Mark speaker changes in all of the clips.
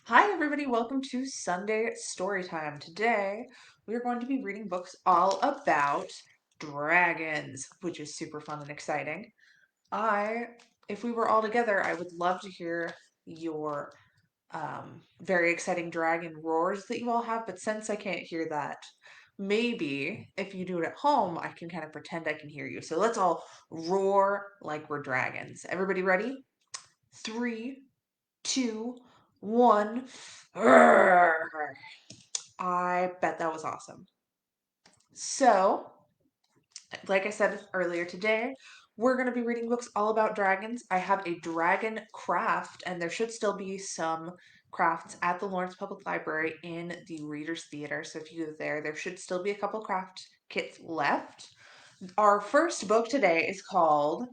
Speaker 1: Hi, everybody. Welcome to Sunday Storytime. Today, we are going to be reading books all about dragons, which is super fun and exciting. If we were all together, I would love to hear your very exciting dragon roars that you all have. But since I can't hear that, maybe if you do it at home, I can kind of pretend I can hear you. So let's all roar like we're dragons. Everybody ready? Three, two, one. I bet that was awesome. So, like I said earlier today, we're going to be reading books all about dragons. I have a dragon craft, and there should still be some crafts at the Lawrence Public Library in the Reader's Theater. So, if you go there should still be a couple craft kits left. Our first book today is called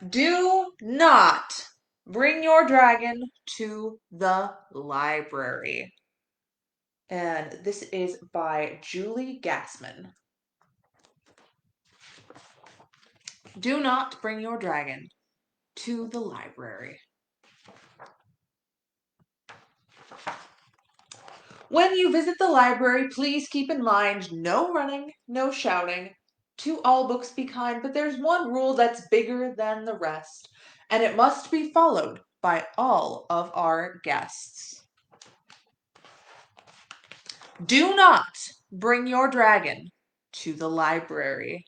Speaker 1: Do Not Bring Your Dragon to the Library. And this is by Julie Gassman. Do not bring your dragon to the library. When you visit the library, please keep in mind no running, no shouting. To all books be kind, but there's one rule that's bigger than the rest, and it must be followed by all of our guests. Do not bring your dragon to the library.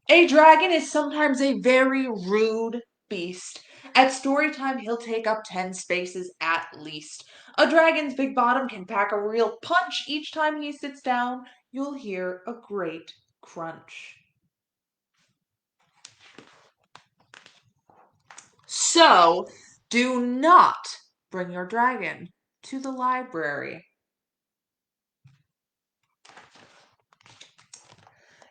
Speaker 1: A dragon is sometimes a very rude beast. At story time, he'll take up 10 spaces at least. A dragon's big bottom can pack a real punch each time he sits down. You'll hear a great crunch. So, do not bring your dragon to the library.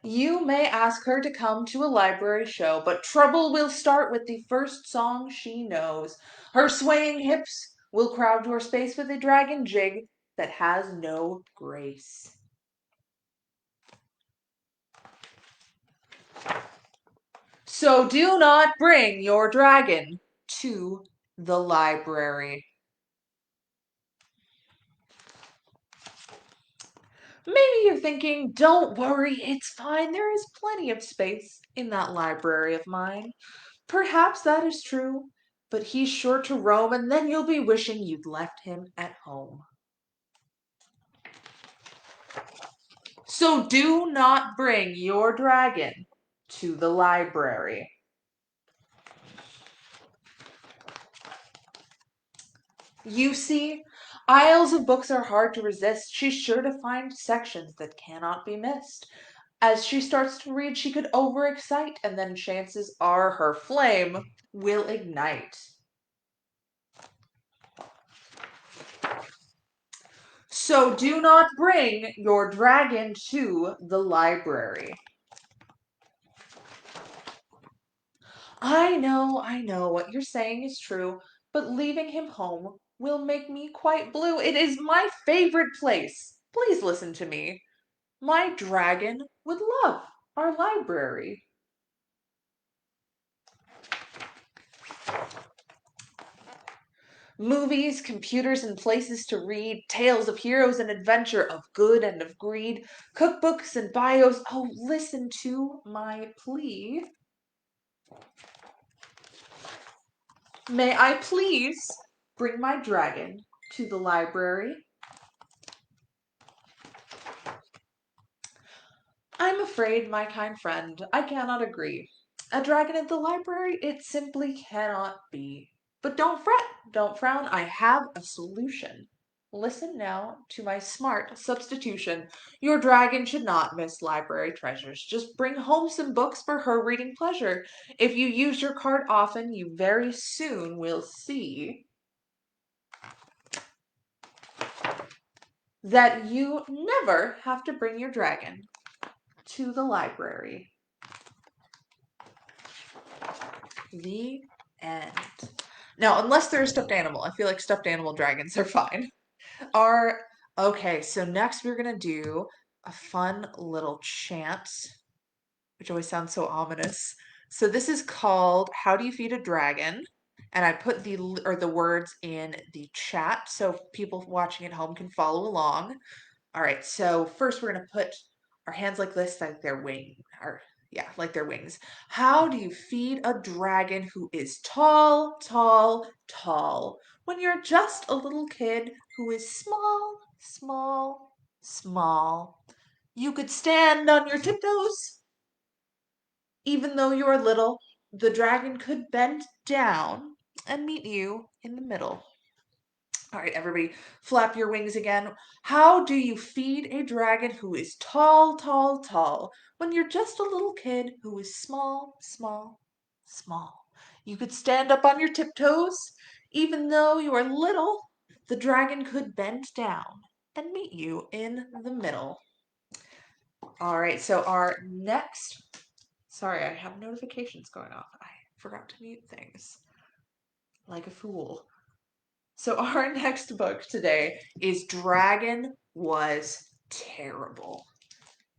Speaker 1: You may ask her to come to a library show, but trouble will start with the first song she knows. Her swaying hips will crowd your space with a dragon jig that has no grace. So do not bring your dragon to the library. Maybe you're thinking, don't worry, it's fine. There is plenty of space in that library of mine. Perhaps that is true, but he's sure to roam, and then you'll be wishing you'd left him at home. So do not bring your dragon to the library. You see, aisles of books are hard to resist. She's sure to find sections that cannot be missed. As she starts to read, she could overexcite, and then chances are her flame will ignite. So do not bring your dragon to the library. I know, what you're saying is true, but leaving him home will make me quite blue. It is my favorite place. Please listen to me. My dragon would love our library. Movies, computers, and places to read, tales of heroes and adventure, of good and of greed, cookbooks and bios. Oh, listen to my plea. May I please bring my dragon to the library? I'm afraid, my kind friend, I cannot agree. A dragon at the library? It simply cannot be. But don't fret, don't frown, I have a solution. Listen now to my smart substitution. Your dragon should not miss library treasures. Just bring home some books for her reading pleasure. If you use your card often, you very soon will see that you never have to bring your dragon to the library. The end. Now, unless they're a stuffed animal, I feel like stuffed animal dragons are fine. Are okay, so next we're gonna do a fun little chant, which always sounds so ominous. So this is called How Do You Feed a Dragon? And I put the words in the chat so people watching at home can follow along. All right, so first we're gonna put our hands like this, like their wing, or yeah, like their wings. How do you feed a dragon who is tall, tall, tall, when you're just a little kid who is small, small, small? You could stand on your tiptoes. Even though you're little, the dragon could bend down and meet you in the middle. All right, everybody, flap your wings again. How do you feed a dragon who is tall, tall, tall, when you're just a little kid who is small, small, small? You could stand up on your tiptoes. Even though you are little, the dragon could bend down and meet you in the middle. All right, so our next. Sorry, I have notifications going off. I forgot to mute things like a fool. So our next book today is Dragon Was Terrible.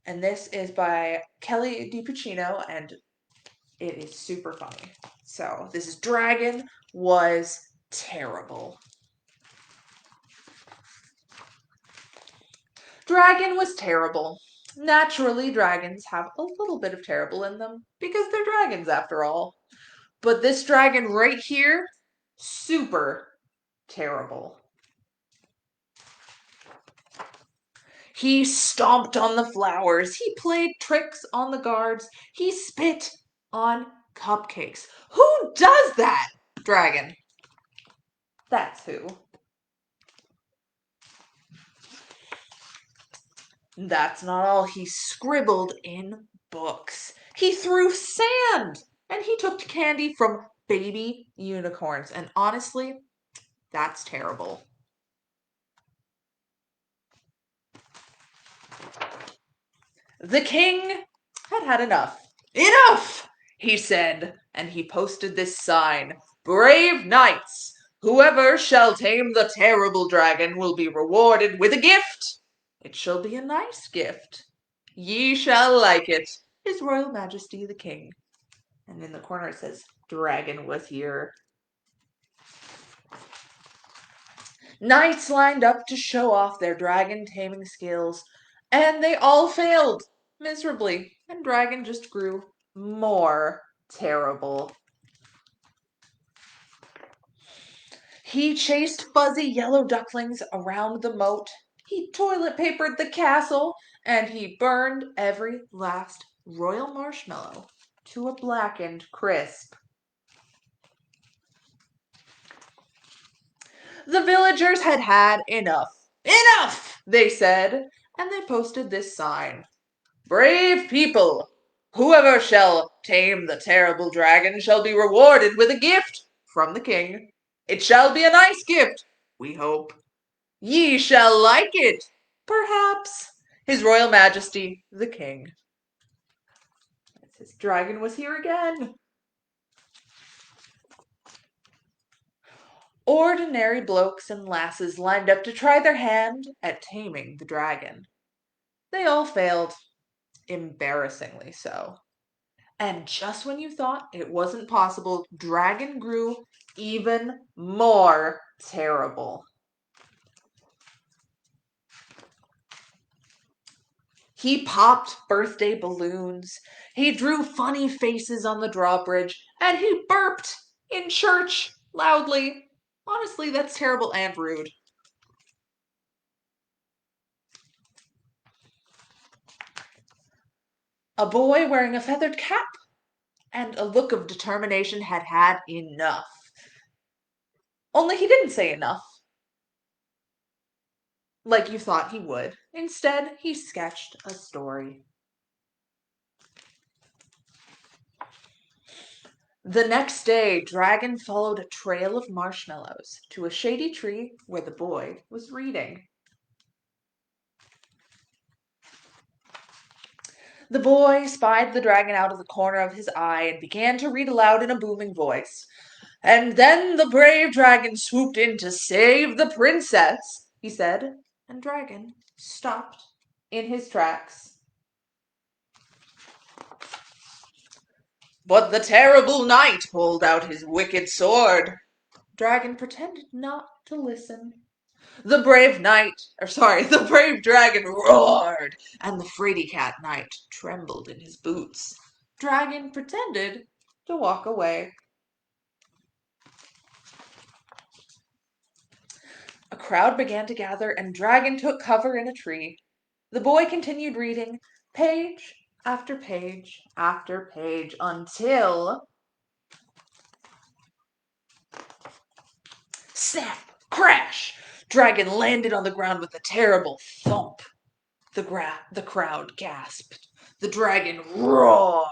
Speaker 1: And this is by Kelly DiPuccino, and it is super funny. So this is Dragon Was Terrible. Dragon was terrible. Naturally, dragons have a little bit of terrible in them because they're dragons after all. But this dragon right here, super terrible. He stomped on the flowers. He played tricks on the guards. He spit on cupcakes. Who does that, dragon? That's who. That's not all. He scribbled in books. He threw sand. And he took candy from baby unicorns. And honestly, that's terrible. The king had had enough. Enough, he said, and he posted this sign: Brave knights, whoever shall tame the terrible dragon will be rewarded with a gift. It shall be a nice gift. Ye shall like it, His Royal Majesty the King. And in the corner it says, Dragon was here. Knights lined up to show off their dragon taming skills, and they all failed miserably, and Dragon just grew more terrible. He chased fuzzy yellow ducklings around the moat, he toilet papered the castle, and he burned every last royal marshmallow to a blackened crisp. The villagers had had enough. Enough, they said, and they posted this sign: Brave people, whoever shall tame the terrible dragon shall be rewarded with a gift from the king. It shall be a nice gift, we hope. Ye shall like it, perhaps. His Royal Majesty, the King. His dragon was here again. Ordinary blokes and lasses lined up to try their hand at taming the dragon. They all failed, embarrassingly so. And just when you thought it wasn't possible, Dragon grew even more terrible. He popped birthday balloons, he drew funny faces on the drawbridge, and he burped in church loudly. Honestly, that's terrible and rude. A boy wearing a feathered cap and a look of determination had had enough. Only he didn't say enough, like you thought he would. Instead, he sketched a story. The next day, Dragon followed a trail of marshmallows to a shady tree where the boy was reading. The boy spied the dragon out of the corner of his eye and began to read aloud in a booming voice. And then the brave dragon swooped in to save the princess, he said, and Dragon stopped in his tracks. But the terrible knight pulled out his wicked sword. Dragon pretended not to listen. The brave knight, the brave dragon roared, and the fraidy cat knight trembled in his boots. Dragon pretended to walk away. A crowd began to gather, and Dragon took cover in a tree. The boy continued reading, page after page after page, until snap, crash! Dragon landed on the ground with a terrible thump. The crowd gasped. The dragon roared.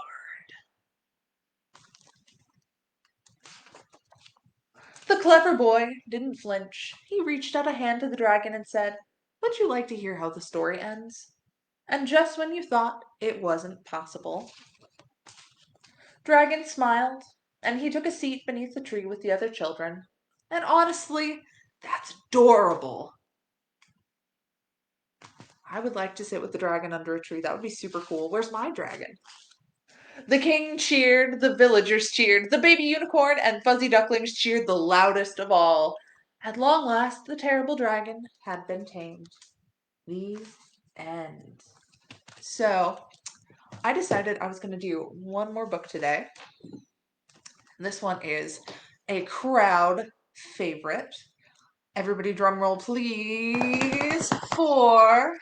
Speaker 1: The clever boy didn't flinch. He reached out a hand to the dragon and said, would you like to hear how the story ends? And just when you thought it wasn't possible, Dragon smiled, and he took a seat beneath the tree with the other children. And honestly, that's adorable. I would like to sit with the dragon under a tree. That would be super cool. Where's my dragon? The king cheered, the villagers cheered, the baby unicorn and fuzzy ducklings cheered the loudest of all. At long last, the terrible dragon had been tamed. The end. So, I decided I was going to do one more book today. This one is a crowd favorite. Everybody drum roll please for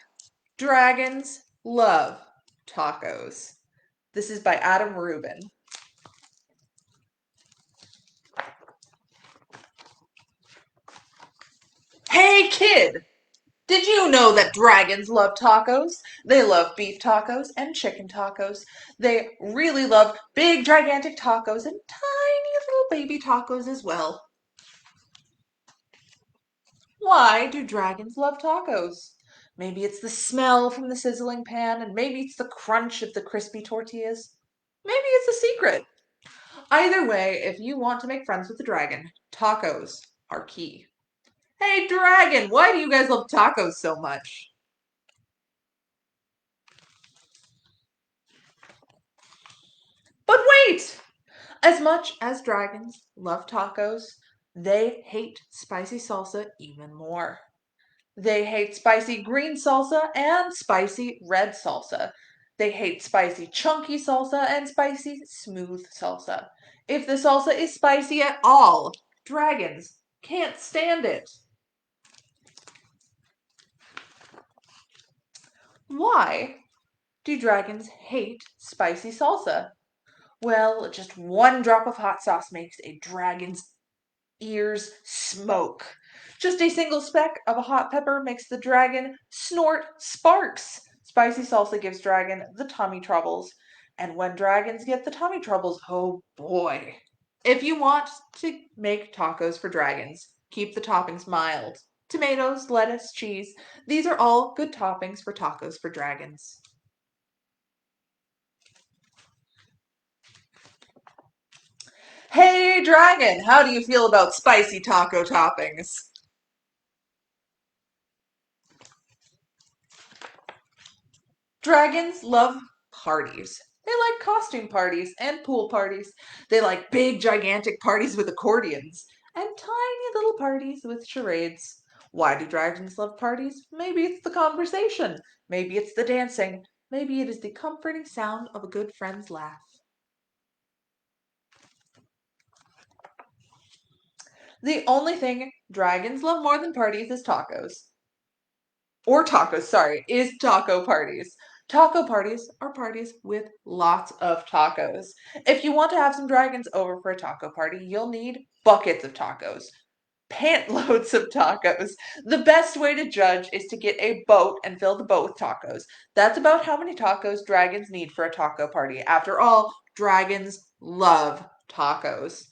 Speaker 1: Dragons Love Tacos. This is by Adam Rubin. Hey kid! Did you know that dragons love tacos? They love beef tacos and chicken tacos. They really love big, gigantic tacos and tiny little baby tacos as well. Why do dragons love tacos? Maybe it's the smell from the sizzling pan, and maybe it's the crunch of the crispy tortillas. Maybe it's a secret. Either way, if you want to make friends with the dragon, tacos are key. Hey, dragon, why do you guys love tacos so much? But wait! As much as dragons love tacos, they hate spicy salsa even more. They hate spicy green salsa and spicy red salsa. They hate spicy chunky salsa and spicy smooth salsa. If the salsa is spicy at all, dragons can't stand it. Why do dragons hate spicy salsa? Well, just one drop of hot sauce makes a dragon's ears smoke. Just a single speck of a hot pepper makes the dragon snort sparks. Spicy salsa gives dragon the tummy troubles. And when dragons get the tummy troubles, oh boy. If you want to make tacos for dragons, keep the toppings mild. Tomatoes, lettuce, cheese, these are all good toppings for tacos for dragons. Hey dragon, how do you feel about spicy taco toppings? Dragons love parties. They like costume parties and pool parties. They like big, gigantic parties with accordions and tiny little parties with charades. Why do dragons love parties? Maybe it's the conversation. Maybe it's the dancing. Maybe it is the comforting sound of a good friend's laugh. The only thing dragons love more than parties is tacos. Or tacos, sorry, is taco parties. Taco parties are parties with lots of tacos. If you want to have some dragons over for a taco party, you'll need buckets of tacos, pant loads of tacos. The best way to judge is to get a boat and fill the boat with tacos. That's about how many tacos dragons need for a taco party. After all, dragons love tacos.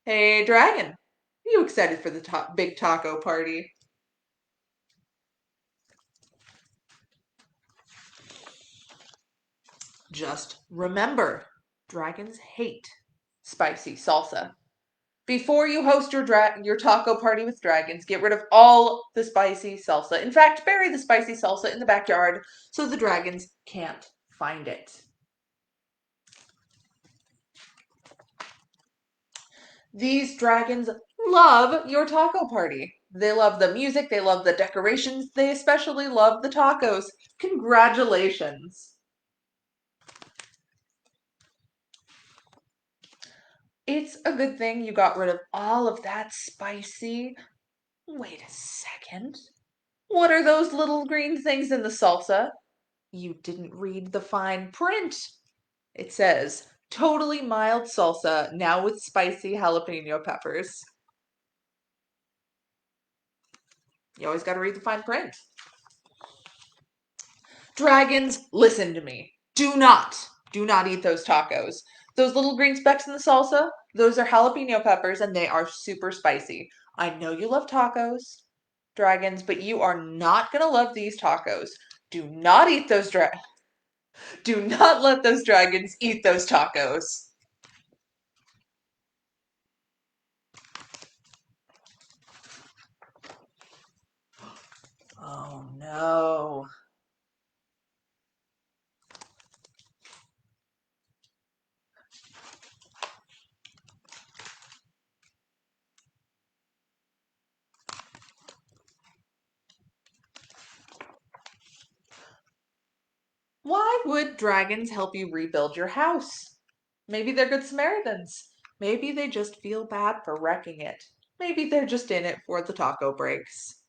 Speaker 1: Hey, dragon, are you excited for the big taco party? Just remember, dragons hate spicy salsa. Before you host your taco party with dragons, get rid of all the spicy salsa. In fact, bury the spicy salsa in the backyard so the dragons can't find it. These dragons love your taco party. They love the music, they love the decorations, they especially love the tacos. Congratulations. It's a good thing you got rid of all of that spicy. Wait a second. What are those little green things in the salsa? You didn't read the fine print. It says, totally mild salsa, now with spicy jalapeno peppers. You always got to read the fine print. Dragons, listen to me. Do not eat those tacos. Those little green specks in the salsa, those are jalapeno peppers and they are super spicy. I know you love tacos, dragons, but you are not going to love these tacos. Do not eat those Do not let those dragons eat those tacos. Oh no. Why would dragons help you rebuild your house? Maybe they're good Samaritans. Maybe they just feel bad for wrecking it. Maybe they're just in it for the taco breaks.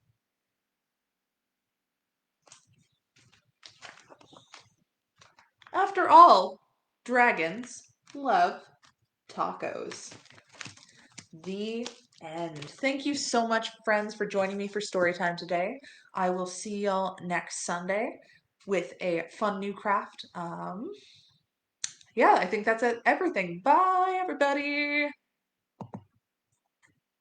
Speaker 1: After all, dragons love tacos. The end. Thank you so much, friends, for joining me for story time today. I will see y'all next Sunday with a fun new craft. Yeah, I think that's it. Everything. Bye, everybody.